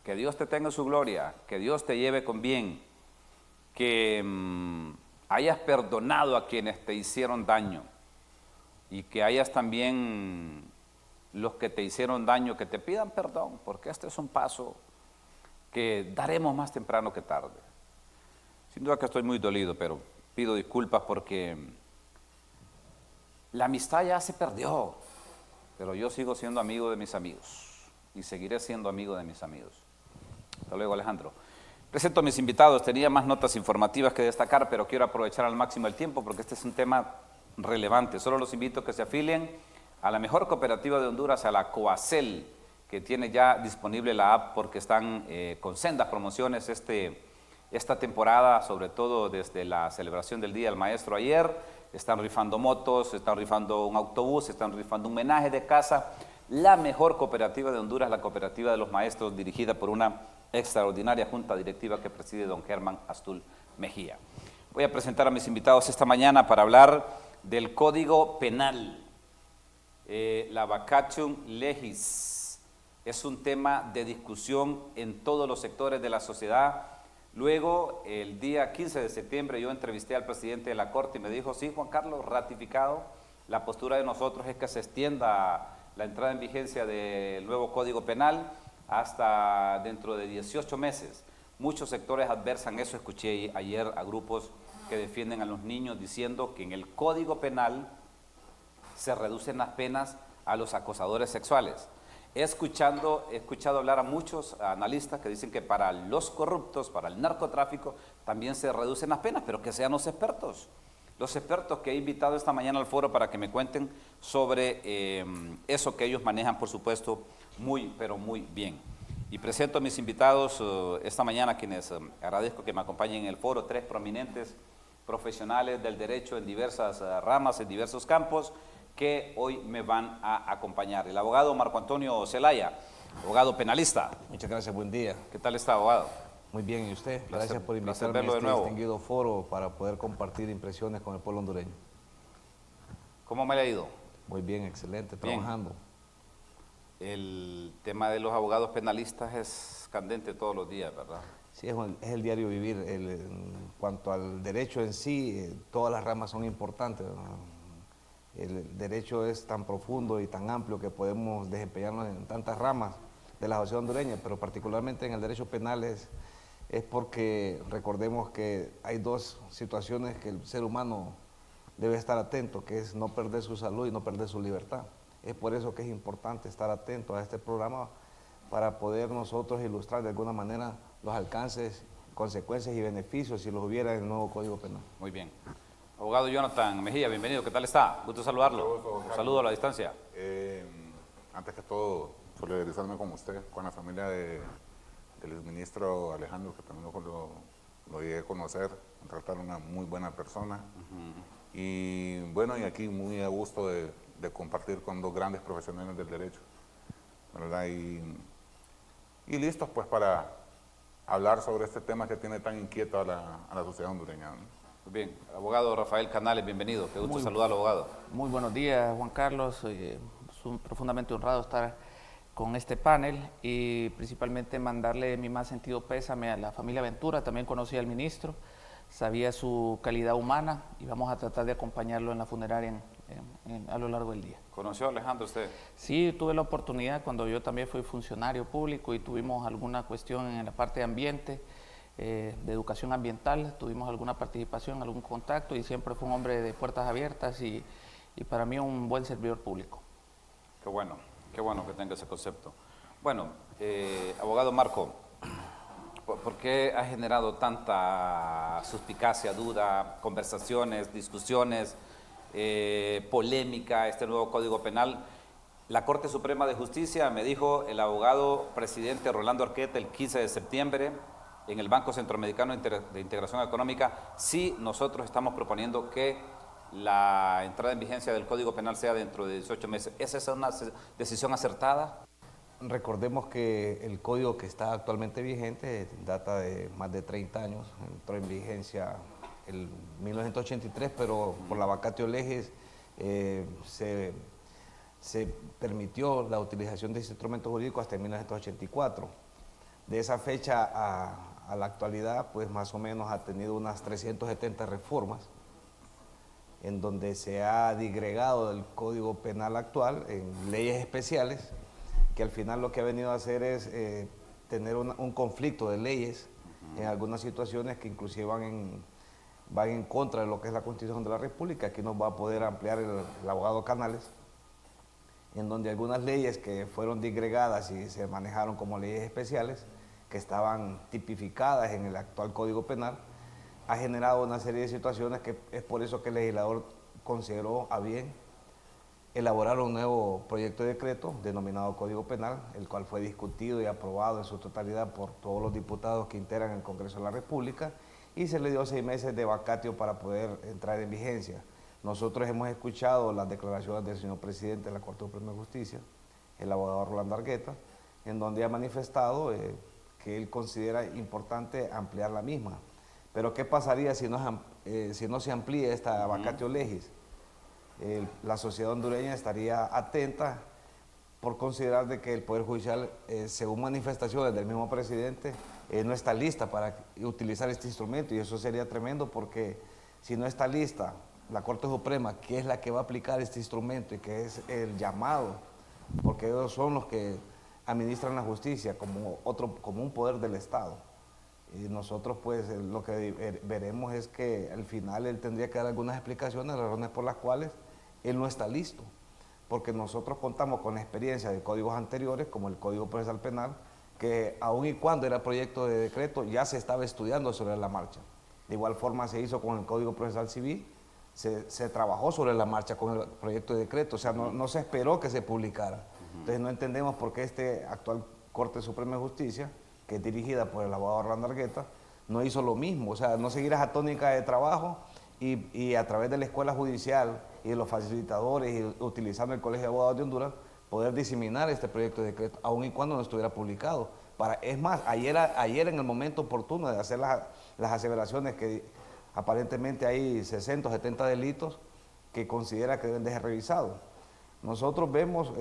Que Dios te tenga en su gloria, que Dios te lleve con bien, que hayas perdonado a quienes te hicieron daño y que hayas también los que te hicieron daño, que te pidan perdón, porque este es un paso que daremos más temprano que tarde. Sin duda que estoy muy dolido, pero pido disculpas porque la amistad ya se perdió, pero yo sigo siendo amigo de mis amigos y seguiré siendo amigo de mis amigos. Hasta luego, Alejandro. Presento a mis invitados. Tenía más notas informativas que destacar, pero quiero aprovechar al máximo el tiempo porque este es un tema relevante. Solo los invito a que se afilien a la mejor cooperativa de Honduras, a la Coacel, que tiene ya disponible la app porque están con sendas promociones esta temporada, sobre todo desde la celebración del Día del Maestro ayer. Están rifando motos, están rifando un autobús, están rifando un menaje de casa. La mejor cooperativa de Honduras, la cooperativa de los maestros, dirigida por una extraordinaria junta directiva que preside don Germán Astul Mejía. Voy a presentar a mis invitados esta mañana para hablar del Código Penal, la vacatio legis. Es un tema de discusión en todos los sectores de la sociedad. Luego, el día 15 de septiembre, yo entrevisté al presidente de la Corte y me dijo, sí, Juan Carlos, ratificado, la postura de nosotros es que se extienda la entrada en vigencia del nuevo Código Penal hasta dentro de 18 meses. Muchos sectores adversan eso. Escuché ayer a grupos que defienden a los niños diciendo que en el Código Penal se reducen las penas a los acosadores sexuales. He escuchado hablar a muchos analistas que dicen que para los corruptos, para el narcotráfico, también se reducen las penas, pero que sean los expertos. Los expertos que he invitado esta mañana al foro para que me cuenten sobre eso que ellos manejan, por supuesto, muy, pero muy bien. Y presento a mis invitados esta mañana, quienes agradezco que me acompañen en el foro, 3 prominentes profesionales del derecho en diversas ramas, en diversos campos, que hoy me van a acompañar. El abogado Marco Antonio Zelaya, abogado penalista. Muchas gracias, buen día. ¿Qué tal está, abogado? Muy bien, ¿y usted? Placer, gracias por invitarme a este distinguido foro para poder compartir impresiones con el pueblo hondureño. ¿Cómo me le ha ido? Muy bien, excelente, bien. Trabajando. El tema de los abogados penalistas es candente todos los días, ¿verdad? Sí, es el diario vivir. En cuanto al derecho en sí, todas las ramas son importantes, ¿no? El derecho es tan profundo y tan amplio que podemos desempeñarnos en tantas ramas de la sociedad hondureña, pero particularmente en el derecho penal es porque recordemos que hay 2 situaciones que el ser humano debe estar atento, que es no perder su salud y no perder su libertad. Es por eso que es importante estar atento a este programa para poder nosotros ilustrar de alguna manera los alcances, consecuencias y beneficios si los hubiera en el nuevo Código Penal. Muy bien. Abogado Jonathan Mejía, bienvenido. ¿Qué tal está? Gusto saludarlo. Un saludo a la distancia. Antes que todo, solidarizarme con usted, con la familia del exministro Alejandro, que también lo llegué a conocer, tratar una muy buena persona. Y bueno, y aquí muy a gusto de compartir con 2 grandes profesionales del derecho, ¿verdad? Y listos pues para hablar sobre este tema que tiene tan inquieto a la sociedad hondureña, ¿no? Muy bien. Abogado Rafael Canales, bienvenido. Qué gusto saludarlo, abogado. Muy buenos días, Juan Carlos. Soy profundamente honrado estar con este panel y principalmente mandarle mi más sentido pésame a la familia Ventura. También conocí al ministro, sabía su calidad humana y vamos a tratar de acompañarlo en la funeraria a lo largo del día. ¿Conoció a Alejandro usted? Sí, tuve la oportunidad cuando yo también fui funcionario público y tuvimos alguna cuestión en la parte de ambiente, de educación ambiental, tuvimos alguna participación, algún contacto y siempre fue un hombre de puertas abiertas y para mí un buen servidor público. Qué bueno que tenga ese concepto. Bueno, abogado Marco, ¿por qué ha generado tanta suspicacia, duda, conversaciones, discusiones, polémica este nuevo Código Penal? La Corte Suprema de Justicia, me dijo el abogado presidente Rolando Arquette el 15 de septiembre, en el Banco Centroamericano de Integración Económica, sí nosotros estamos proponiendo que la entrada en vigencia del Código Penal sea dentro de 18 meses. ¿Es esa una decisión acertada? Recordemos que el código que está actualmente vigente data de más de 30 años, entró en vigencia en 1983, pero por la vacatio legis se permitió la utilización de ese instrumento jurídico hasta en 1984. De esa fecha a la actualidad, pues más o menos ha tenido unas 370 reformas, en donde se ha digregado el Código Penal actual en leyes especiales, que al final lo que ha venido a hacer es tener un conflicto de leyes en algunas situaciones que inclusive van en contra de lo que es la Constitución de la República. Aquí nos va a poder ampliar el abogado Canales, en donde algunas leyes que fueron disgregadas y se manejaron como leyes especiales, que estaban tipificadas en el actual Código Penal, ha generado una serie de situaciones que es por eso que el legislador consideró a bien elaborar un nuevo proyecto de decreto denominado Código Penal, el cual fue discutido y aprobado en su totalidad por todos los diputados que integran el Congreso de la República, y se le dio 6 meses de vacatio para poder entrar en vigencia. Nosotros hemos escuchado las declaraciones del señor presidente de la Corte Suprema de Justicia, el abogado Rolando Argueta, en donde ha manifestado que él considera importante ampliar la misma. Pero ¿qué pasaría si no se amplía esta vacatio legis? La sociedad hondureña estaría atenta por considerar de que el Poder Judicial, según manifestaciones del mismo presidente, no está lista para utilizar este instrumento, y eso sería tremendo, porque si no está lista la Corte Suprema, que es la que va a aplicar este instrumento y que es el llamado, porque ellos son los que administran la justicia como un poder del Estado. Y nosotros pues lo que veremos es que al final él tendría que dar algunas explicaciones, las razones por las cuales él no está listo, porque nosotros contamos con la experiencia de códigos anteriores, como el Código Procesal Penal, que aun y cuando era proyecto de decreto ya se estaba estudiando sobre la marcha. De igual forma se hizo con el Código Procesal Civil, se trabajó sobre la marcha con el proyecto de decreto, o sea, no se esperó que se publicara. Entonces no entendemos por qué este actual Corte Suprema de Justicia, que es dirigida por el abogado Rolando Argueta, no hizo lo mismo, o sea, no seguir esa tónica de trabajo y a través de la escuela judicial y de los facilitadores y utilizando el Colegio de Abogados de Honduras, poder diseminar este proyecto de decreto, aun y cuando no estuviera publicado. Es más, ayer en el momento oportuno de hacer las aseveraciones que aparentemente hay 60 o 70 delitos que considera que deben de ser revisados. Nosotros vemos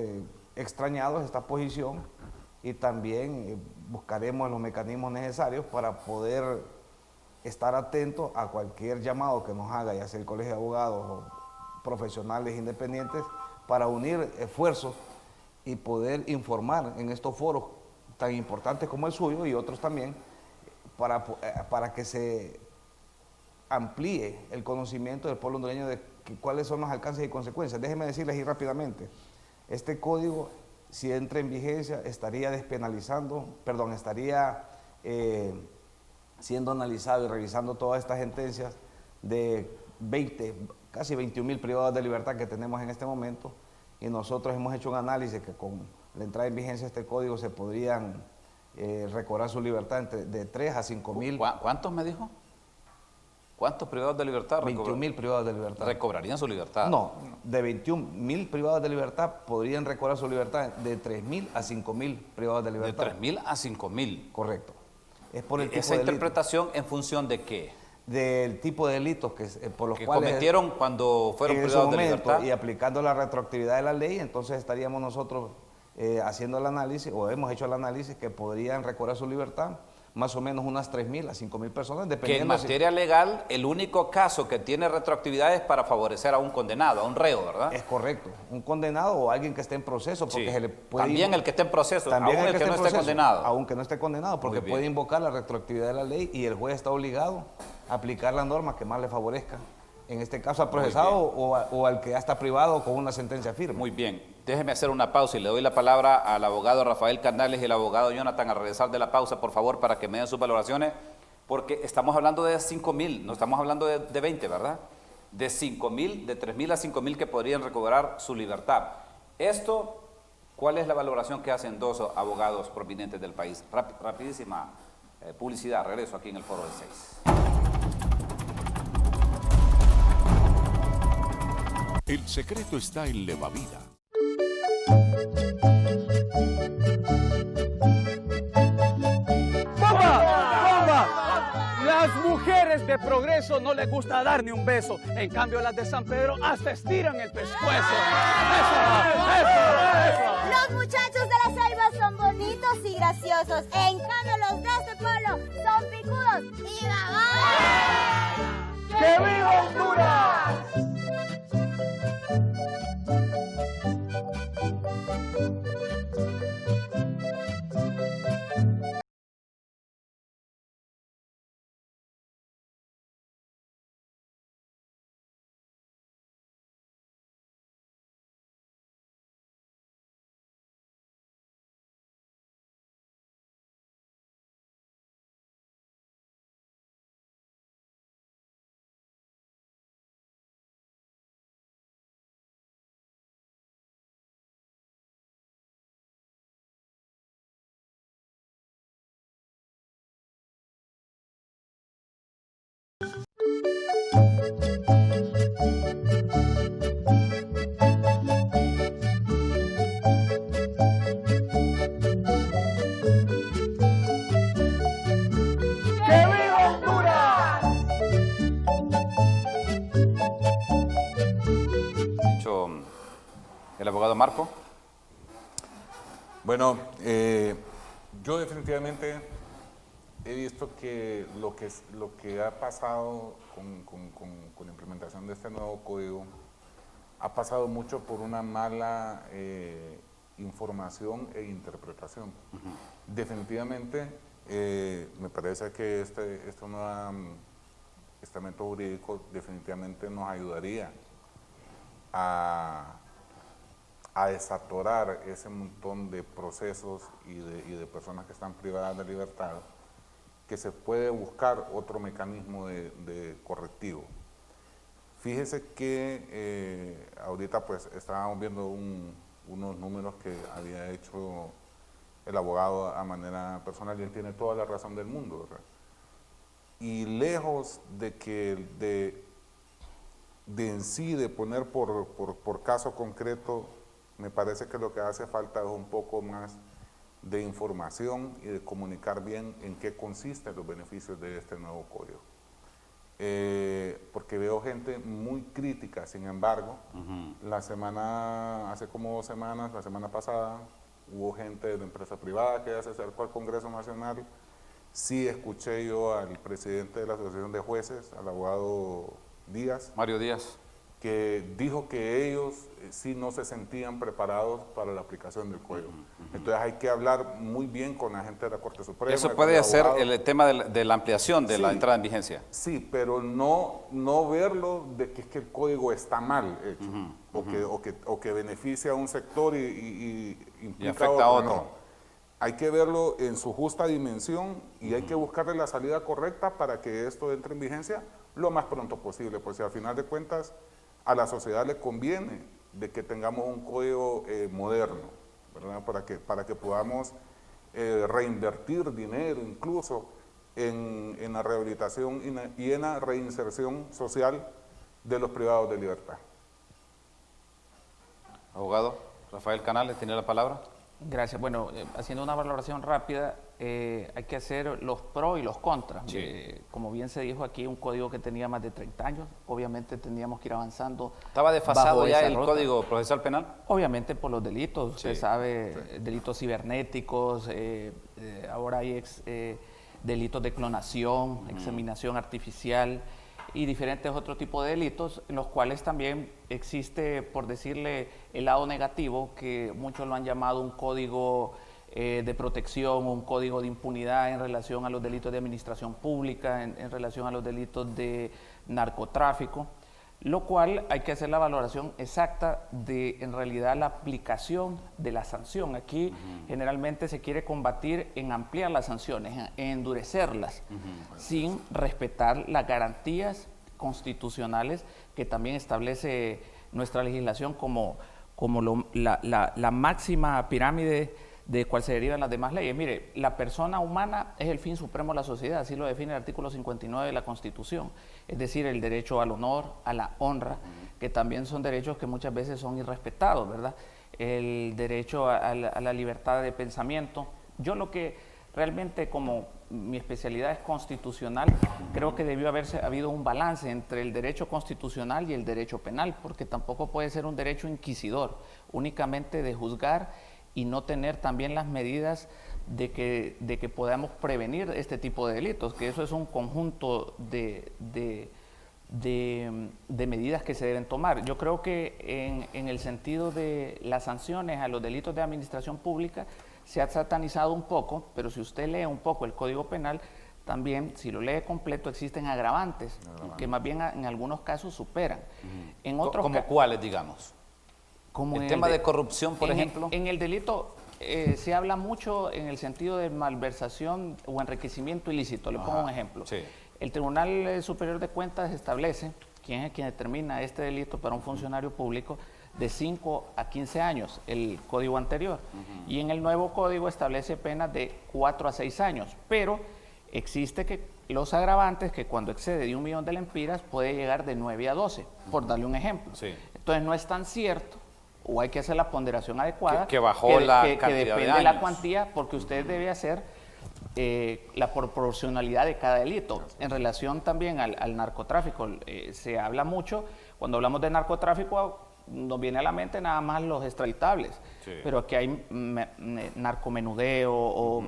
extrañados esta posición y también buscaremos los mecanismos necesarios para poder estar atentos a cualquier llamado que nos haga, ya sea el Colegio de Abogados o profesionales independientes, para unir esfuerzos y poder informar en estos foros tan importantes como el suyo y otros también, para que se amplíe el conocimiento del pueblo hondureño de cuáles son los alcances y consecuencias. Déjenme decirles ahí rápidamente, este código, si entra en vigencia, estaría siendo analizado y revisando todas estas sentencias de casi 21,000 privados de libertad que tenemos en este momento, y nosotros hemos hecho un análisis que con la entrada en vigencia de este código se podrían recobrar su libertad de 3 a 5,000. ¿Cuántos me dijo? ¿Cuántos privados de libertad? 21,000 privados de libertad. ¿Recobrarían su libertad? No, de 21,000 privados de libertad podrían recobrar su libertad de 3,000 a 5,000 privados de libertad. De 3,000 a 5,000. Correcto. Es por el tipo ¿Esa de interpretación en función de qué? Del tipo de delitos por los que cuales cometieron cuando fueron en ese privados de momento, libertad. y aplicando la retroactividad de la ley, entonces estaríamos nosotros haciendo el análisis, o hemos hecho el análisis, que podrían recobrar su libertad más o menos unas 3,000 a 5,000 personas, Que en dependiendo. materia legal, el único caso que tiene retroactividad es para favorecer a un condenado, a un reo, ¿verdad? Es correcto. Un condenado o alguien que esté en proceso, porque Sí. se le puede... También el que esté en proceso, También aún el que no esté condenado. Aunque no esté condenado, porque Muy bien. puede invocar la retroactividad de la ley y el juez está obligado a aplicar la norma que más le favorezca. En este caso al procesado o al que ya está privado con una sentencia firme. Muy bien. Déjeme hacer una pausa y le doy la palabra al abogado Rafael Canales y el abogado Jonathan al regresar de la pausa, por favor, para que me den sus valoraciones, porque estamos hablando de 5,000, no estamos hablando de 20, ¿verdad? De 5,000, de 3,000 a 5,000 que podrían recobrar su libertad. Esto, ¿cuál es la valoración que hacen dos abogados prominentes del país? Rapidísima publicidad, regreso aquí en el Foro del 6. El secreto está en Levavida. Las mujeres de Progreso no les gusta dar ni un beso. En cambio, las de San Pedro hasta estiran el pescuezo. ¡Eso! Los muchachos de la Ceiba son bonitos lindos y graciosos. En cambio, los de este pueblo son picudos y babosos. ¡Que viva Honduras! ¡Que viva Honduras! Dicho el abogado Marco. Bueno, yo definitivamente he visto que lo que ha pasado con la implementación de este nuevo código ha pasado mucho por una mala información e interpretación. Definitivamente, me parece que este nuevo estamento jurídico definitivamente nos ayudaría a desatorar ese montón de procesos y de personas que están privadas de libertad, que se puede buscar otro mecanismo de correctivo. Fíjese que ahorita pues estábamos viendo unos números que había hecho el abogado a manera personal y él tiene toda la razón del mundo, ¿verdad? Y lejos de que en sí de poner por caso concreto, me parece que lo que hace falta es un poco más de información y de comunicar bien en qué consisten los beneficios de este nuevo código. Porque veo gente muy crítica, sin embargo, hace como 2 semanas, la semana pasada, hubo gente de la empresa privada que ya se acercó al Congreso Nacional. Sí escuché yo al presidente de la Asociación de Jueces, al abogado Díaz, Mario Díaz. que dijo que ellos sí no se sentían preparados para la aplicación del código. Entonces hay que hablar muy bien con la gente de la Corte Suprema. Eso con puede el ser abogado. el tema de la ampliación de la Sí. entrada en vigencia. Sí, pero no verlo de que es que el código está mal hecho, o que beneficia a un sector y implica afecta a otro. No. Hay que verlo en su justa dimensión y hay que buscarle la salida correcta para que esto entre en vigencia lo más pronto posible, pues si al final de cuentas a la sociedad le conviene de que tengamos un código moderno, ¿verdad? Para que podamos reinvertir dinero incluso en la rehabilitación y en la reinserción social de los privados de libertad. Abogado Rafael Canales, ¿tiene la palabra? Gracias. Bueno, haciendo una valoración rápida, hay que hacer los pros y los contras. Sí. Como bien se dijo aquí, un código que tenía más de 30 años, obviamente tendríamos que ir avanzando. ¿Estaba desfasado bajo ya esa el ruta. Código Procesal Penal? Obviamente por los delitos, usted Sí. sabe, delitos cibernéticos, ahora hay delitos de clonación, examinación artificial y diferentes otros tipos de delitos, en los cuales también existe, por decirle, el lado negativo, que muchos lo han llamado un código de protección, un código de impunidad en relación a los delitos de administración pública, en relación a los delitos de narcotráfico, lo cual hay que hacer la valoración exacta de, en realidad, la aplicación de la sanción. Aquí generalmente se quiere combatir en ampliar las sanciones, en endurecerlas, sin respetar las garantías constitucionales que también establece nuestra legislación como la máxima pirámide de cual se derivan las demás leyes. Mire, la persona humana es el fin supremo de la sociedad, así lo define el artículo 59 de la Constitución, es decir, el derecho al honor, a la honra, que también son derechos que muchas veces son irrespetados, ¿verdad? El derecho a la libertad de pensamiento. Yo lo que realmente, como mi especialidad es constitucional, creo que debió habido un balance entre el derecho constitucional y el derecho penal, porque tampoco puede ser un derecho inquisidor, únicamente de juzgar y no tener también las medidas de que podamos prevenir este tipo de delitos, que eso es un conjunto de medidas que se deben tomar. Yo creo que en el sentido de las sanciones a los delitos de administración pública se ha satanizado un poco, pero si usted lee un poco el Código Penal, también, si lo lee completo, existen agravantes, que más bien en algunos casos superan. En otros ¿Como cuáles, digamos? como El en tema de corrupción, por ejemplo. En el delito se habla mucho en el sentido de malversación o enriquecimiento ilícito. Le pongo un ejemplo. Sí. El Tribunal Superior de Cuentas establece quién es quien determina este delito para un funcionario público de 5 a 15 años, el código anterior. Y en el nuevo código establece penas de 4 a 6 años. Pero existe que los agravantes, que cuando excede de 1 millón de lempiras puede llegar de 9 a 12, por darle un ejemplo. Sí. Entonces no es tan cierto, o hay que hacer la ponderación adecuada, Que bajó la que cantidad de depende de la años. cuantía, porque usted debe hacer la proporcionalidad de cada delito. En relación también al narcotráfico, se habla mucho, cuando hablamos de narcotráfico nos viene a la mente nada más los extraditables, pero aquí hay narcomenudeo o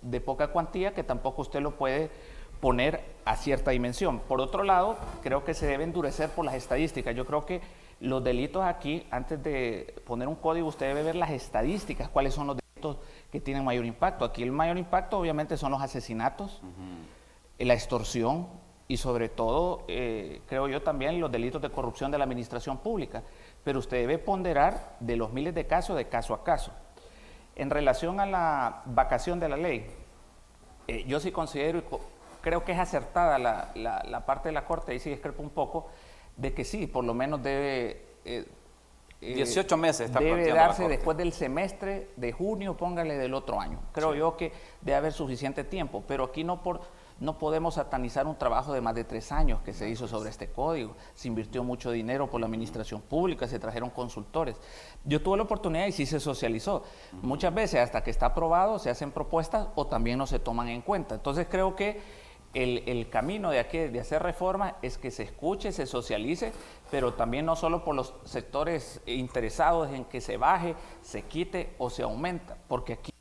de poca cuantía que tampoco usted lo puede poner a cierta dimensión. Por otro lado, creo que se debe endurecer por las estadísticas. Yo creo que los delitos aquí, antes de poner un código, usted debe ver las estadísticas, cuáles son los delitos que tienen mayor impacto. Aquí el mayor impacto obviamente son los asesinatos, la extorsión y sobre todo, creo yo también, los delitos de corrupción de la administración pública. Pero usted debe ponderar de los miles de casos, de caso a caso. En relación a la vacación de la ley, yo sí considero y creo que es acertada la parte de la Corte, ahí sí discrepo un poco, de que sí, por lo menos debe 18 meses está debe planteando la darse Corte. después del semestre de junio, póngale del otro año. Creo yo que debe haber suficiente tiempo, pero aquí no podemos satanizar un trabajo de más de 3 años que se hizo sobre este código. Se invirtió mucho dinero por la administración pública, se trajeron consultores. Yo tuve la oportunidad y sí se socializó. Muchas veces hasta que está aprobado se hacen propuestas o también no se toman en cuenta. Entonces creo que el camino de aquí, de hacer reformas, es que se escuche, se socialice, pero también no solo por los sectores interesados en que se baje, se quite o se aumenta, porque aquí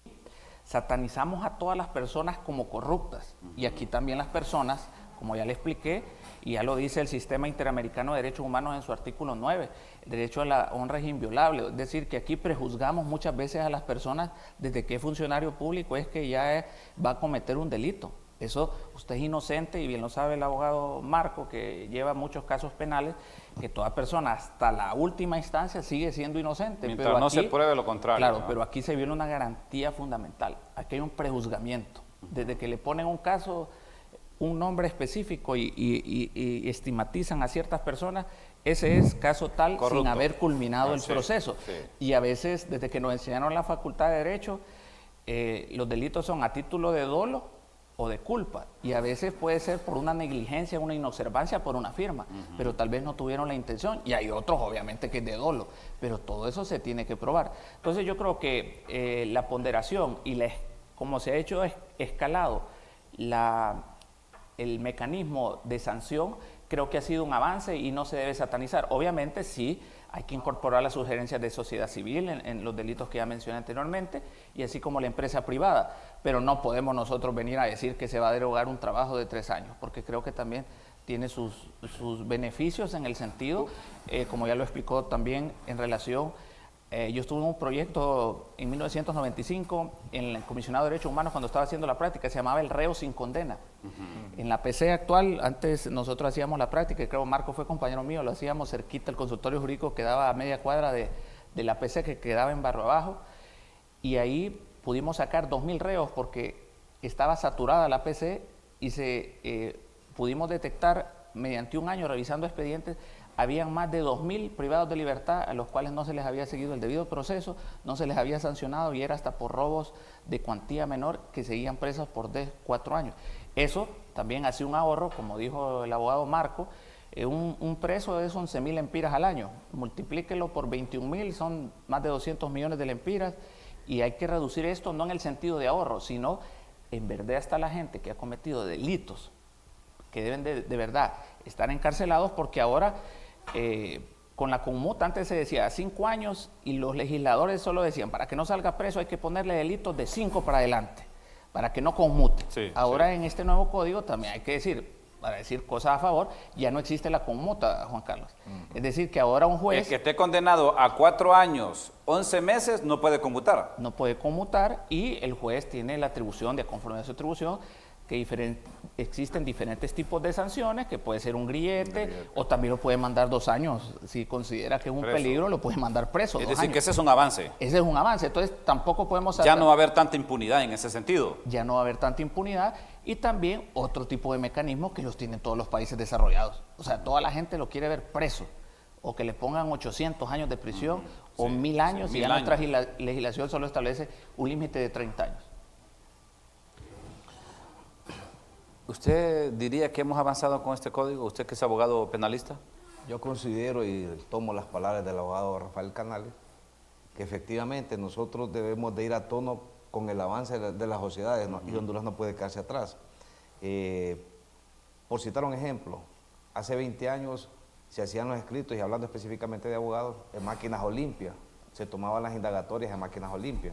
satanizamos a todas las personas como corruptas y aquí también las personas, como ya le expliqué, y ya lo dice el Sistema Interamericano de Derechos Humanos en su artículo 9, el derecho a la honra es inviolable, es decir, que aquí prejuzgamos muchas veces a las personas desde que es funcionario público es que ya va a cometer un delito. Eso usted es inocente y bien lo sabe el abogado Marco, que lleva muchos casos penales, que toda persona hasta la última instancia sigue siendo inocente. Mientras pero no aquí, se pruebe lo contrario. Claro, ¿no? pero aquí se viene una garantía fundamental. Aquí hay un prejuzgamiento. Desde que le ponen un caso, un nombre específico y estigmatizan a ciertas personas, ese es caso tal Corrupto. sin haber culminado el Sí, proceso. sí. Y a veces, desde que nos enseñaron en la Facultad de Derecho, los delitos son a título de dolo o de culpa, y a veces puede ser por una negligencia, una inobservancia, por una firma, pero tal vez no tuvieron la intención, y hay otros obviamente que es de dolo, pero todo eso se tiene que probar. Entonces yo creo que la ponderación y como se ha hecho escalado el mecanismo de sanción, creo que ha sido un avance y no se debe satanizar. Obviamente sí, hay que incorporar las sugerencias de sociedad civil en los delitos que ya mencioné anteriormente, y así como la empresa privada, pero no podemos nosotros venir a decir que se va a derogar un trabajo de 3 años, porque creo que también tiene sus beneficios en el sentido, como ya lo explicó también en relación, yo estuve en un proyecto en 1995 en el Comisionado de Derechos Humanos cuando estaba haciendo la práctica, se llamaba El Reo Sin Condena. En la PC actual, antes nosotros hacíamos la práctica, y creo Marco fue compañero mío, lo hacíamos cerquita, el consultorio jurídico quedaba a media cuadra de la PC que quedaba en Barrio Abajo, y ahí pudimos sacar 2.000 reos porque estaba saturada la PC y pudimos detectar mediante un año revisando expedientes, habían más de 2.000 privados de libertad a los cuales no se les había seguido el debido proceso, no se les había sancionado y era hasta por robos de cuantía menor que seguían presos por 4 años. Eso también hace un ahorro, como dijo el abogado Marco, un preso es 11.000 lempiras al año, multiplíquelo por 21.000, son más de 200 millones de lempiras, y hay que reducir esto no en el sentido de ahorro, sino en verdad hasta la gente que ha cometido delitos que deben de verdad estar encarcelados, porque ahora con la conmuta antes se decía 5 años y los legisladores solo decían, para que no salga preso hay que ponerle delitos de 5 para adelante, para que no conmute. Sí, Ahora en este nuevo código también hay que decir, para decir cosas a favor, ya no existe la conmuta, Juan Carlos. Es decir, que ahora un El juez que esté condenado a 4 años, 11 meses, no puede conmutar. no puede conmutar y el juez tiene la atribución, de conforme a su atribución, que existen diferentes tipos de sanciones, que puede ser un grillete, o también lo puede mandar 2 años. Si considera que es un Preso. peligro, lo puede mandar preso. Es 2 decir, años. que ese es un avance. Ese es un avance. Entonces, tampoco podemos... Ya no va a haber tanta impunidad en ese sentido. Ya no va a haber tanta impunidad y también otro tipo de mecanismos que los tienen todos los países desarrollados. O sea, toda la gente lo quiere ver preso o que le pongan 800 años de prisión o 1000 años, sí, y ya 1000 nuestra años. legislación solo establece un límite de 30 años. ¿Usted diría que hemos avanzado con este código? ¿Usted que es abogado penalista? Yo considero y tomo las palabras del abogado Rafael Canales, que efectivamente nosotros debemos de ir a tono con el avance de las sociedades, ¿no? Y Honduras no puede quedarse atrás. Por citar un ejemplo, hace 20 años se hacían los escritos, y hablando específicamente de abogados, en máquinas Olimpia, se tomaban las indagatorias en máquinas Olimpia.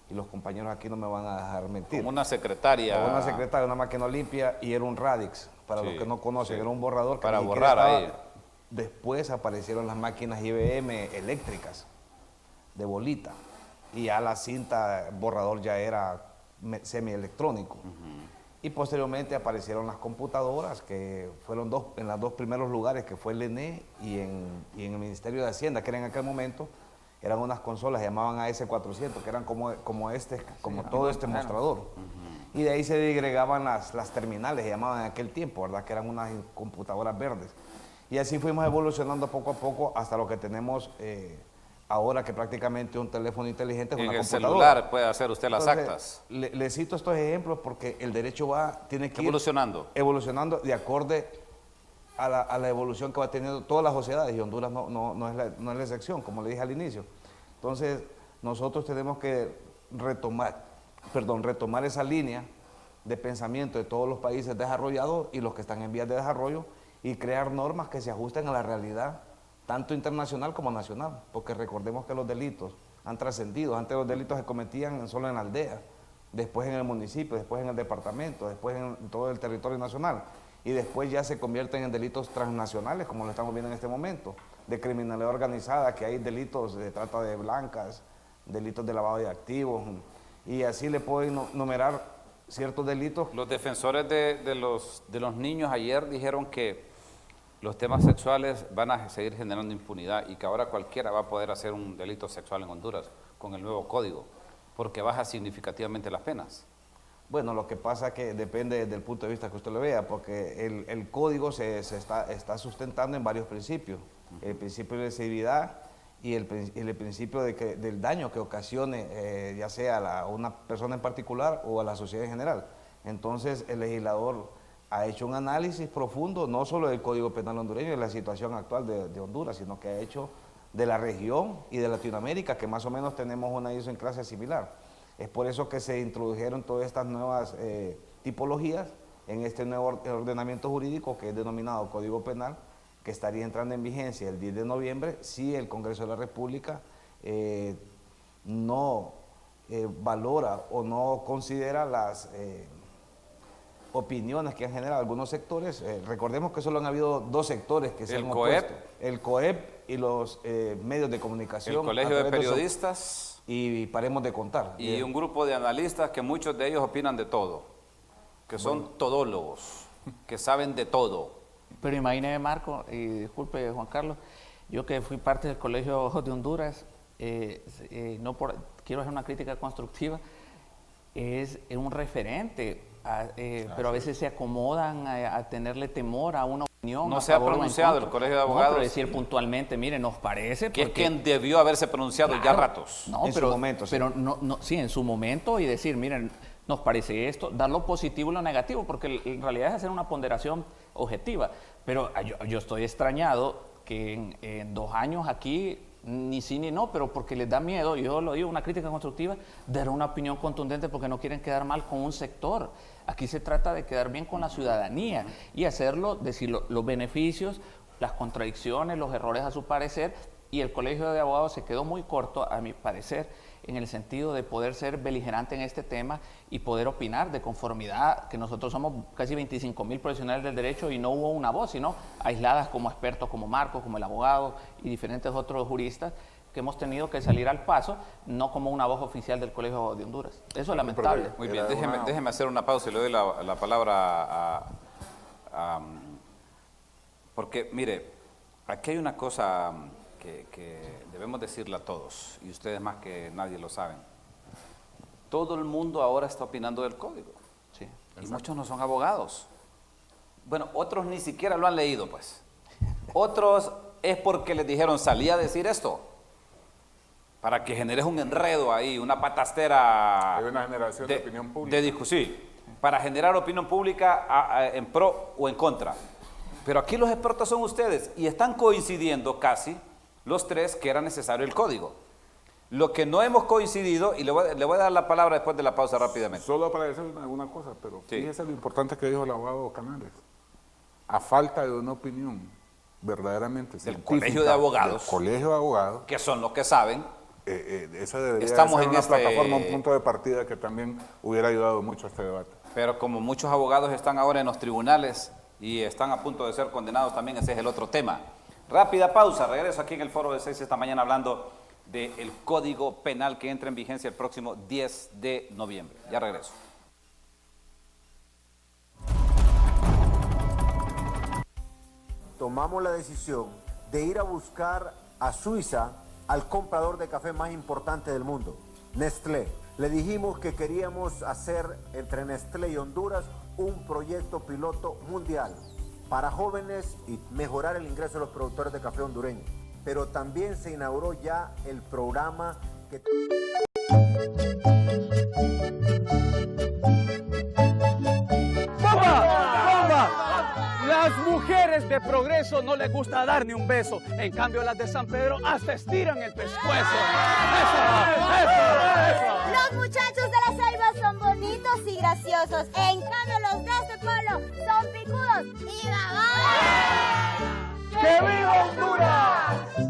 Y los compañeros aquí no me van a dejar mentir. Como una secretaria. Como una secretaria, una máquina Olimpia, y era un Radix, para Sí, los que no conocen, sí. era un borrador que Para ni siquiera borrar estaba. ahí. Después aparecieron las máquinas IBM eléctricas, de bolita, y ya la cinta borrador ya era semielectrónico. Y posteriormente aparecieron las computadoras, que fueron en los 2 primeros lugares, que fue el ENE y en el Ministerio de Hacienda, que era en aquel momento, eran unas consolas, se llamaban AS400, que eran como todo este mostrador. Y de ahí se digregaban las terminales, se llamaban en aquel tiempo, ¿verdad? Que eran unas computadoras verdes. Y así fuimos evolucionando poco a poco hasta lo que tenemos ahora, que prácticamente un teléfono inteligente es En una el computadora. celular puede hacer usted las Entonces, actas. Le cito estos ejemplos porque el derecho tiene que ir evolucionando de acorde a la evolución que va teniendo todas las sociedades, y Honduras no es la excepción, como le dije al inicio. Entonces, nosotros tenemos que retomar esa línea de pensamiento de todos los países desarrollados y los que están en vías de desarrollo, y crear normas que se ajusten a la realidad, tanto internacional como nacional, porque recordemos que los delitos han trascendido. Antes los delitos se cometían solo en la aldea, después en el municipio, después en el departamento, después en todo el territorio nacional, y después ya se convierten en delitos transnacionales, como lo estamos viendo en este momento, de criminalidad organizada, que hay delitos de trata de blancas, delitos de lavado de activos, y así le pueden numerar ciertos delitos. Los defensores de los niños ayer dijeron que los temas sexuales van a seguir generando impunidad y que ahora cualquiera va a poder hacer un delito sexual en Honduras con el nuevo código, porque baja significativamente las penas. Bueno, lo que pasa es que depende del punto de vista que usted lo vea, porque el código se está sustentando en varios principios. El principio de lesividad y el principio del daño que ocasione, ya sea a una persona en particular o a la sociedad en general. Entonces, el legislador ha hecho un análisis profundo, no solo del Código Penal hondureño y de la situación actual de Honduras, sino que ha hecho de la región y de Latinoamérica, que más o menos tenemos una idiosincrasia similar. Es por eso que se introdujeron todas estas nuevas tipologías en este nuevo ordenamiento jurídico que es denominado Código Penal, que estaría entrando en vigencia el 10 de noviembre si el Congreso de la República no valora o no considera las opiniones que han generado algunos sectores. Recordemos que solo han habido 2 sectores que se han opuesto. El COEP y los medios de comunicación. El Colegio de Periodistas. Y paremos de contar. Y un grupo de analistas que muchos de ellos opinan de todo, que son todólogos, que saben de todo. Pero imagínese, Marco, y disculpe, Juan Carlos, yo que fui parte del Colegio de Honduras, quiero hacer una crítica constructiva, es un referente, pero a veces se acomodan a tenerle temor a una opinión. No se ha pronunciado el Colegio de Abogados. No, pero decir puntualmente, mire, nos parece... Que es quien debió haberse pronunciado ya ratos. No, en su momento, sí. Pero sí, en su momento, y decir, miren, nos parece esto, dar lo positivo y lo negativo, porque en realidad es hacer una ponderación objetiva. Pero yo estoy extrañado que en 2 años aquí, ni sí ni no, pero porque les da miedo, yo lo digo, una crítica constructiva, dar una opinión contundente porque no quieren quedar mal con un sector. Aquí se trata de quedar bien con la ciudadanía y hacerlo, decir los beneficios las contradicciones, los errores a su parecer, y el Colegio de Abogados se quedó muy corto, a mi parecer, en el sentido de poder ser beligerante en este tema y poder opinar de conformidad, que nosotros somos casi 25.000 profesionales del derecho y no hubo una voz, sino aisladas como expertos como Marcos, como el abogado y diferentes otros juristas que hemos tenido que salir al paso, no como una voz oficial del Colegio de Honduras. Eso es lamentable. Muy bien, déjeme hacer una pausa y le doy la palabra porque, mire, aquí hay una cosa que debemos decirle a todos, y ustedes más que nadie lo saben. Todo el mundo ahora está opinando del código. Sí. Y muchos no son abogados. Bueno, otros ni siquiera lo han leído, pues. Otros es porque les dijeron, salí a decir esto, para que generes un enredo ahí, una patastera. Hay una generación de opinión pública. Sí, para generar opinión pública en pro o en contra. Pero aquí los expertos son ustedes y están coincidiendo casi los tres que era necesario el código. Lo que no hemos coincidido, y le voy a dar la palabra después de la pausa rápidamente. Solo para decir alguna cosa, pero Sí. fíjese lo importante que dijo el abogado Canales. A falta de una opinión verdaderamente científica Colegio de Abogados. del Colegio de Abogados, Que son los que saben. esa debería Estamos ser en una este- plataforma, un punto de partida que también hubiera ayudado mucho a este debate. Pero como muchos abogados están ahora en los tribunales y están a punto de ser condenados también, ese es el otro tema. Rápida pausa, regreso aquí en el foro de 6 esta mañana hablando del Código Penal que entra en vigencia el próximo 10 de noviembre. Ya regreso. Tomamos la decisión de ir a buscar a Suiza al comprador de café más importante del mundo, Nestlé. Le dijimos que queríamos hacer entre Nestlé y Honduras un proyecto piloto mundial para jóvenes y mejorar el ingreso de los productores de café hondureños. Pero también se inauguró ya el programa que... Las mujeres de Progreso no les gusta dar ni un beso. En cambio, las de San Pedro hasta estiran el pescuezo. ¡Eso! Los muchachos de la Ceiba son bonitos y graciosos. En cambio, los de este pueblo son picudos y babones. ¡Que viva Honduras!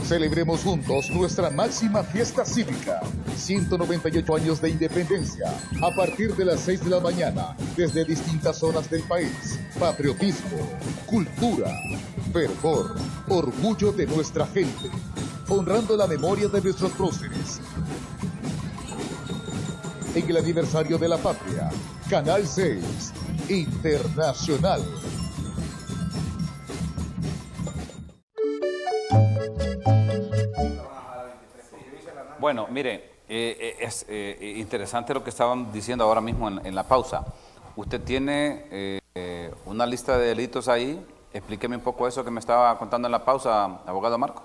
Celebremos juntos nuestra máxima fiesta cívica, 198 años de independencia, a partir de las 6 de la mañana, desde distintas zonas del país. Patriotismo, cultura, fervor, orgullo de nuestra gente, honrando la memoria de nuestros próceres. En el aniversario de la patria, Canal 6 Internacional. Bueno, mire, es interesante lo que estaban diciendo ahora mismo en la pausa. Usted tiene una lista de delitos ahí. Explíqueme un poco eso que me estaba contando en la pausa, abogado Marco.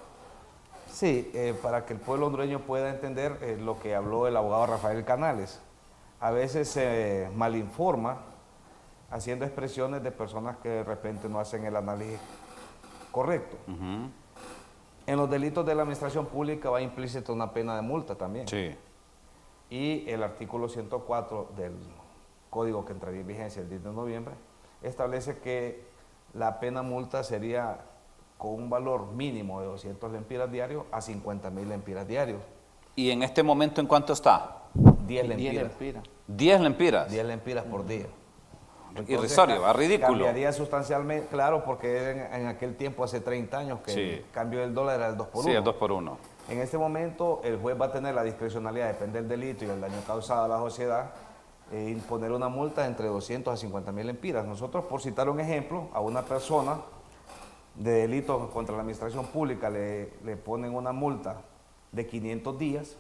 Sí, para que el pueblo hondureño pueda entender lo que habló el abogado Rafael Canales. A veces se malinforma haciendo expresiones de personas que de repente no hacen el análisis correcto. En los delitos de la administración pública va implícita una pena de multa también. Sí. Y el artículo 104 del código que entraría en vigencia el 10 de noviembre establece que la pena multa sería con un valor mínimo de 200 lempiras diarios a 50.000 lempiras diarios. ¿Y en este momento en cuánto está? 10 lempiras. lempiras. 10 lempiras. 10 lempiras por día. Irrisorio, a ridículo. Cambiaría sustancialmente, claro, porque en aquel tiempo, hace 30 años, que Sí. el cambio del dólar era el 2 por 1. Sí, el 2 por 1. En este momento, el juez va a tener la discrecionalidad, depende del delito y el daño causado a la sociedad, imponer una multa entre 200 a 50.000 lempiras. Nosotros, por citar un ejemplo, a una persona de delito contra la administración pública le ponen una multa de 500 días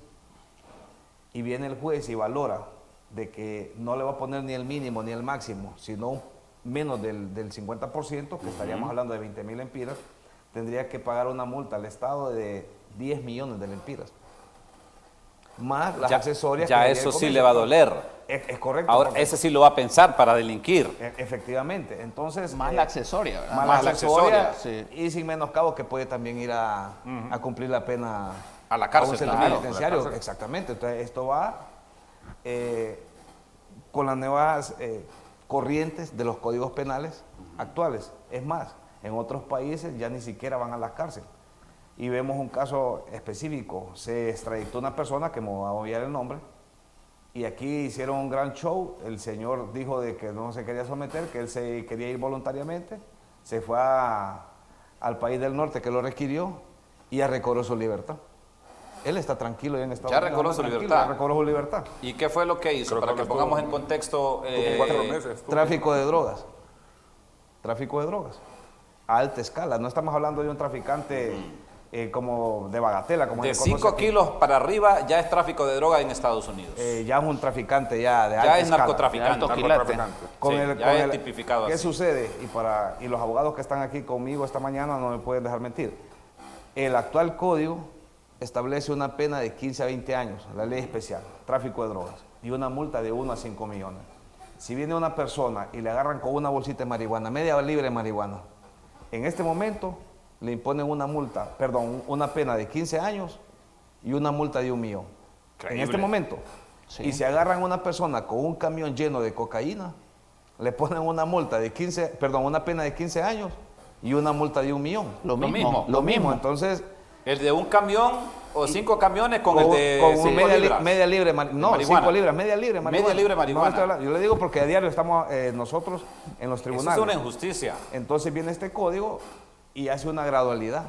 y viene el juez y valora de que no le va a poner ni el mínimo ni el máximo, sino menos del 50%, que estaríamos hablando de 20.000 lempiras, tendría que pagar una multa al Estado de 10 millones de lempiras. Más las accesorias. Ya que eso el sí comercio. le va a doler. Es correcto. Ahora, porque- ese sí lo va a pensar para delinquir. Efectivamente. Entonces. Más la accesoria, ¿verdad? Más la accesoria. sí. Y sin menoscabo que puede también ir a cumplir la pena. A la cárcel un centro también. penitenciario. A la cárcel. Exactamente. Entonces, esto va con las nuevas corrientes de los códigos penales actuales. Es más, en otros países ya ni siquiera van a la cárcel. Y vemos un caso específico. Se extraditó una persona, que me voy a obviar el nombre, y aquí hicieron un gran show. El señor dijo de que no se quería someter, que él se quería ir voluntariamente. Se fue al país del norte que lo requirió y ya recobró su libertad. Él está tranquilo ya en Estados Ya Unidos. recobró su tranquilo, libertad. ya recobró su libertad. ¿Y qué fue lo que hizo? Creo Para que que estuvo- pongamos en contexto. Como 4 meses. Tráfico de drogas. Tráfico de drogas. A alta escala. No estamos hablando de un traficante como de bagatela. Como De se conoce 5 aquí. kilos para arriba ya es tráfico de droga en Estados Unidos. Ya es un traficante ya de alta ya es escala. narcotraficante. De alto quilate. Narcotraficante. Sí, ya es tipificado ¿Qué así. sucede? Y los abogados que están aquí conmigo esta mañana no me pueden dejar mentir. El actual código establece una pena de 15 a 20 años, la ley especial, tráfico de drogas, y una multa de 1 a 5 millones. Si viene una persona y le agarran con una bolsita de marihuana, media libre de marihuana, en este momento le imponen una pena de 15 años y una multa de 1 millón. En este momento. Sí. Y si agarran a una persona con un camión lleno de cocaína, le ponen una pena de 15 años y una multa de 1 millón. Lo mismo. Lo mismo. Entonces, El de un camión o 5 camiones con el de con 5 libras. media libre, no, marihuana. 5 libras, media libre marihuana. Media libre No marihuana. estoy hablando- yo le digo porque a diario estamos nosotros en los Eso tribunales. es una injusticia. Entonces viene este código y hace una gradualidad.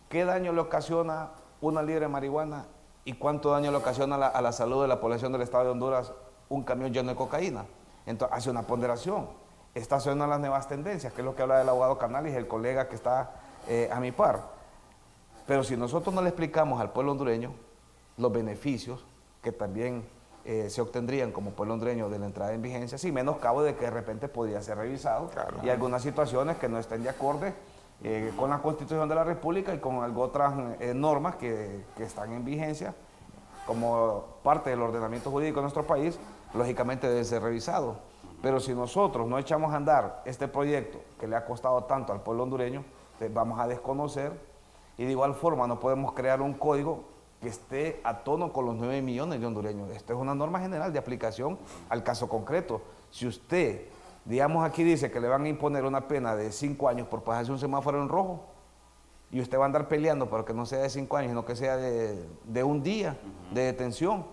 ¿Qué daño le ocasiona una libre de marihuana y cuánto daño le ocasiona a la salud de la población del Estado de Honduras un camión lleno de cocaína? Entonces hace una ponderación. Estas son las nuevas tendencias, que es lo que habla el abogado Canales, el colega que está a mi par. Pero si nosotros no le explicamos al pueblo hondureño los beneficios que también se obtendrían como pueblo hondureño de la entrada en vigencia, sin menoscabo de que de repente podría ser revisado y algunas situaciones que no estén de acorde con la Constitución de la República y con otras normas que están en vigencia como parte del ordenamiento jurídico de nuestro país, lógicamente debe ser revisado. Pero si nosotros no echamos a andar este proyecto que le ha costado tanto al pueblo hondureño, vamos a desconocer y de igual forma no podemos crear un código que esté a tono con los 9 millones de hondureños. Esto es una norma general de aplicación al caso concreto. Si usted, digamos aquí dice que le van a imponer una pena de 5 años por pasarse un semáforo en rojo y usted va a andar peleando para que no sea de 5 años, sino que sea de un día de detención,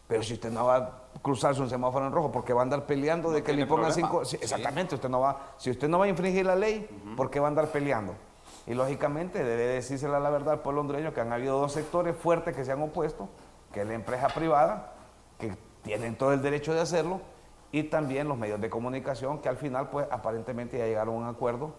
pero si usted no va a cruzarse un semáforo en rojo porque va a andar peleando de que le tiene impongan problema. 5... Sí, exactamente, si usted no va a infringir la ley, ¿por qué va a andar peleando? Y lógicamente debe decírsela la verdad al pueblo hondureño que han habido 2 sectores fuertes que se han opuesto, que es la empresa privada, que tienen todo el derecho de hacerlo, y también los medios de comunicación que al final pues aparentemente ya llegaron a un acuerdo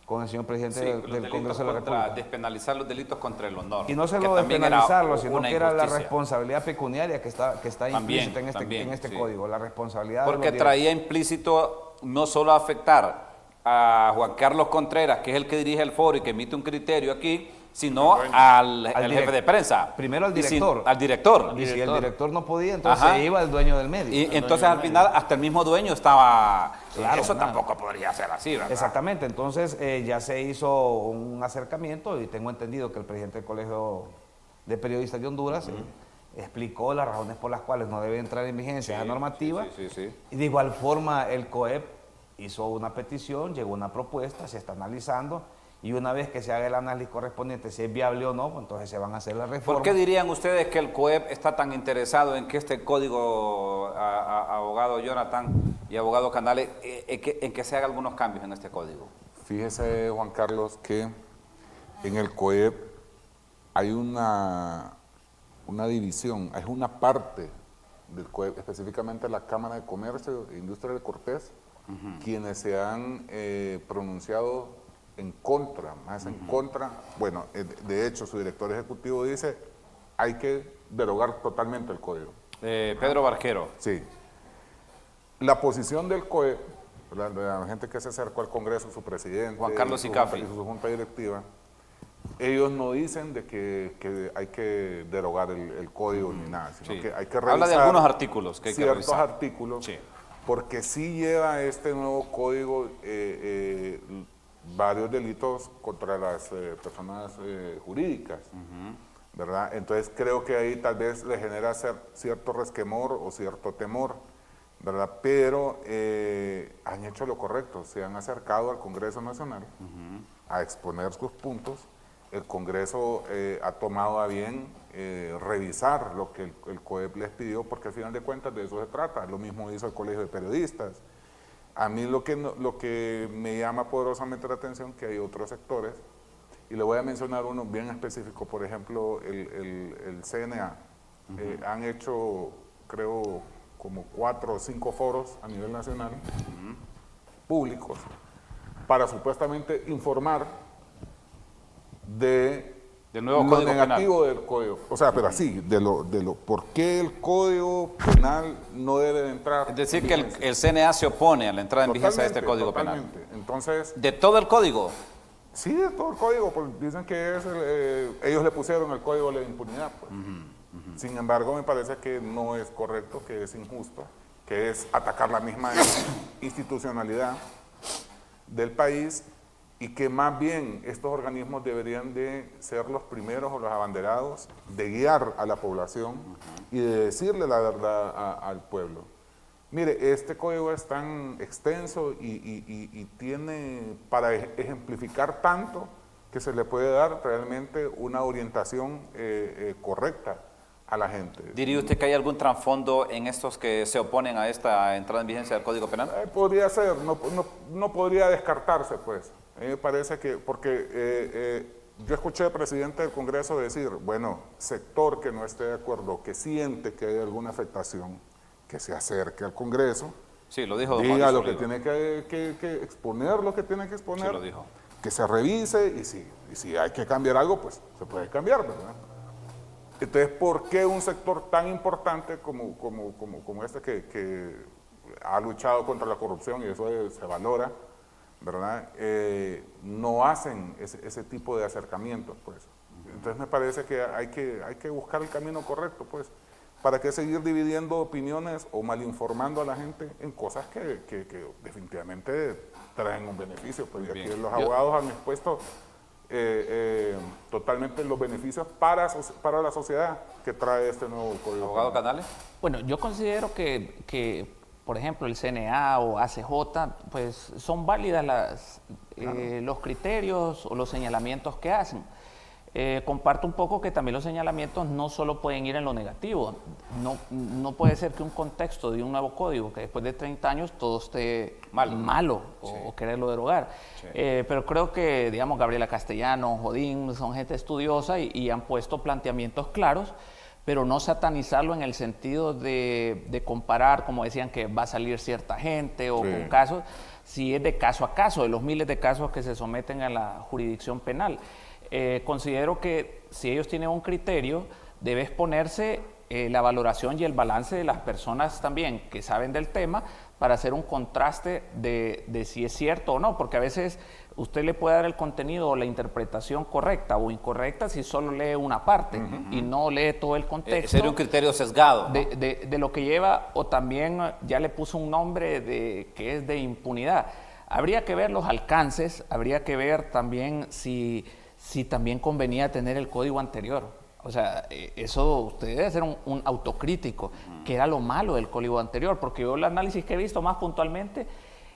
con el señor presidente Sí, del los delitos Congreso de la contra- República. despenalizar los delitos contra el honor. Y no que solo también era despenalizarlo, sino una que era la injusticia. responsabilidad pecuniaria que está También, implícita en también, este sí. código, la responsabilidad de Porque los traía implícito no solo afectar a Juan Carlos Contreras, que es el que dirige el foro y que emite un criterio aquí, sino al jefe de prensa. Primero al Y si- director. al director. Y si el director no podía, entonces Ajá. se iba el dueño del medio. Y entonces al final hasta el mismo dueño estaba... Claro, eso claro. tampoco podría ser así, ¿verdad? Exactamente, entonces ya se hizo un acercamiento y tengo entendido que el presidente del Colegio de Periodistas de Honduras explicó las razones por las cuales no debe entrar en vigencia esa normativa. Sí. Y de igual forma el COEP hizo una petición, llegó una propuesta, se está analizando y una vez que se haga el análisis correspondiente, si es viable o no, pues entonces se van a hacer las reformas. ¿Por qué dirían ustedes que el COEP está tan interesado en que este código, abogado Jonathan y abogado Canales, en que se haga algunos cambios en este código? Fíjese, Juan Carlos, que en el COEP hay una división, es una parte del COEP, específicamente la Cámara de Comercio e Industria de Cortés, quienes se han pronunciado en contra, más en contra. Bueno, de hecho, su director ejecutivo dice, hay que derogar totalmente el código. Pedro Barquero. Sí. La posición del COEP, la gente que se acercó al Congreso, su presidente, Juan Carlos Icafi, su junta directiva, ellos no dicen de que hay que derogar el código ni nada, sino que hay que revisar. Habla de algunos artículos que hay que ciertos revisar. artículos, Sí. porque sí lleva este nuevo código varios delitos contra las personas jurídicas, ¿verdad? Entonces creo que ahí tal vez le genera cierto resquemor o cierto temor, ¿verdad? Pero han hecho lo correcto, se han acercado al Congreso Nacional a exponer sus puntos. El Congreso ha tomado a bien revisar lo que el COEP les pidió, porque al final de cuentas de eso se trata. Lo mismo hizo el Colegio de Periodistas. A mí lo que me llama poderosamente la atención que hay otros sectores, y le voy a mencionar uno bien específico, por ejemplo, el CNA. Han hecho, creo, como 4 o 5 foros a nivel nacional, públicos, para supuestamente informar del nuevo lo código negativo del código. O sea, pero así, de lo por qué el código penal no debe de entrar. Es decir, que el CNA se opone a la entrada en vigencia de este código totalmente. penal. Entonces, ¿De todo el código? sí, de todo el código, pues dicen que es ellos le pusieron el código de la impunidad. Pues. Sin embargo, me parece que no es correcto, que es injusto, que es atacar la misma institucionalidad del país, y que más bien estos organismos deberían de ser los primeros o los abanderados de guiar a la población y de decirle la verdad al pueblo. Mire, este código es tan extenso y tiene para ejemplificar tanto que se le puede dar realmente una orientación correcta a la gente. ¿Diría usted que hay algún trasfondo en estos que se oponen a esta entrada en vigencia del Código Penal? Podría ser, no podría descartarse, pues. A mí me parece que, porque yo escuché al presidente del Congreso decir, bueno, sector que no esté de acuerdo, que siente que hay alguna afectación, que se acerque al Congreso, Sí, lo dijo. diga lo que tiene que exponer, lo que tiene que exponer, Sí, lo dijo. que se revise, y si hay que cambiar algo, pues se puede cambiar, ¿verdad? Entonces, ¿por qué un sector tan importante como este que ha luchado contra la corrupción, y eso se valora, ¿verdad? No hacen ese tipo de acercamientos, pues. Entonces me parece que hay que buscar el camino correcto, pues. ¿Para qué seguir dividiendo opiniones o malinformando a la gente en cosas que definitivamente traen un beneficio? Pues, y aquí los abogados han expuesto totalmente los beneficios para la sociedad que trae este nuevo código. ¿Abogado Canales? Bueno, yo considero que por ejemplo, el CNA o ACJ, pues son válidas los criterios o los señalamientos que hacen. Comparto un poco que también los señalamientos no solo pueden ir en lo negativo. No puede ser que un contexto de un nuevo código, que después de 30 años todo esté malo o quererlo derogar. Sí. Pero creo que, digamos, Gabriela Castellano, Jodín, son gente estudiosa y han puesto planteamientos claros, pero no satanizarlo en el sentido de comparar, como decían, que va a salir cierta gente o con casos, si es de caso a caso, de los miles de casos que se someten a la jurisdicción penal. Considero que si ellos tienen un criterio, debe exponerse la valoración y el balance de las personas también que saben del tema para hacer un contraste de si es cierto o no, porque a veces usted le puede dar el contenido o la interpretación correcta o incorrecta si solo lee una parte y no lee todo el contexto. Sería un criterio sesgado, ¿no? de lo que lleva, o también ya le puso un nombre que es de impunidad. Habría que ver los alcances, habría que ver también si también convenía tener el código anterior. O sea, eso usted debe ser un autocrítico, que era lo malo del código anterior, porque yo el análisis que he visto más puntualmente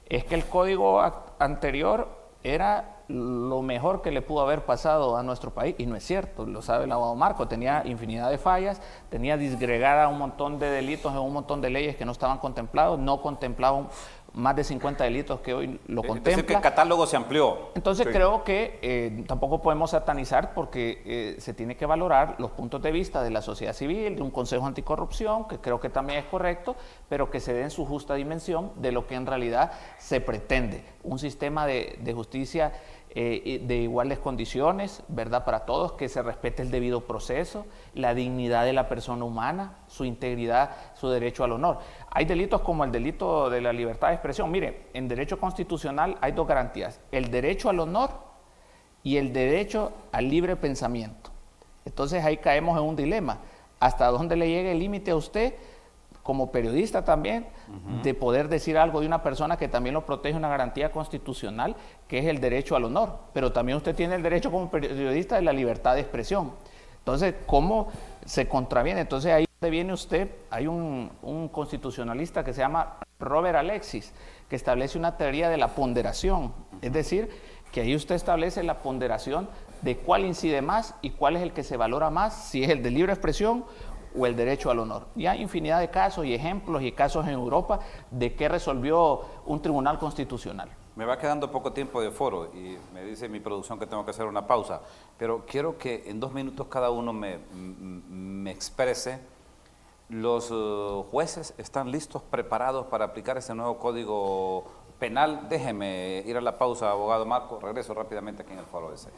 es que el código anterior era lo mejor que le pudo haber pasado a nuestro país, y no es cierto, lo sabe el abogado Marco, tenía infinidad de fallas, tenía disgregada un montón de delitos en un montón de leyes que no estaban contemplados, no contemplaban más de 50 delitos que hoy lo contempla. Es decir, que el catálogo se amplió. Entonces creo que tampoco podemos satanizar porque se tiene que valorar los puntos de vista de la sociedad civil, de un consejo anticorrupción, que creo que también es correcto, pero que se dé en su justa dimensión de lo que en realidad se pretende. Un sistema de justicia de iguales condiciones, ¿verdad? Para todos, que se respete el debido proceso, la dignidad de la persona humana, su integridad, su derecho al honor. Hay delitos como el delito de la libertad de expresión. Mire, en derecho constitucional hay dos garantías, el derecho al honor y el derecho al libre pensamiento. Entonces ahí caemos en un dilema. ¿Hasta dónde le llega el límite a usted, como periodista también, de poder decir algo de una persona que también lo protege una garantía constitucional, que es el derecho al honor? Pero también usted tiene el derecho como periodista de la libertad de expresión. Entonces, ¿cómo se contraviene? Entonces, ahí donde viene usted, hay un constitucionalista que se llama Robert Alexis, que establece una teoría de la ponderación. Es decir, que ahí usted establece la ponderación de cuál incide más y cuál es el que se valora más, si es el de libre expresión o el derecho al honor. Y hay infinidad de casos y ejemplos y casos en Europa de qué resolvió un tribunal constitucional. Me va quedando poco tiempo de foro y me dice mi producción que tengo que hacer una pausa, pero quiero que en 2 minutos cada uno me exprese. ¿Los jueces están listos, preparados para aplicar ese nuevo código penal? Déjeme ir a la pausa, abogado Marco. Regreso rápidamente aquí en el foro de 6.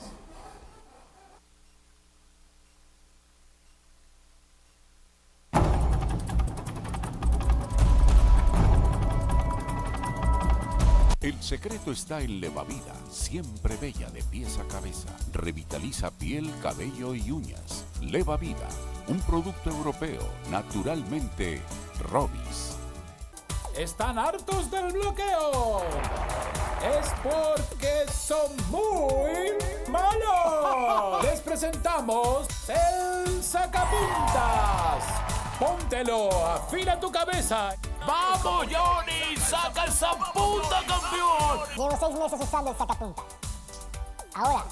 El secreto está en Levavida, siempre bella de pies a cabeza. Revitaliza piel, cabello y uñas. Levavida, un producto europeo, naturalmente Robis. ¿Están hartos del bloqueo? Es porque son muy malos. Les presentamos el sacapuntas. Póntelo, afila tu cabeza. ¡Vamos, Johnny! ¡Saca el sacapunta, campeón! Llevo 6 meses usando el sacapunta. Ahora,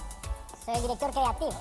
soy el director creativo.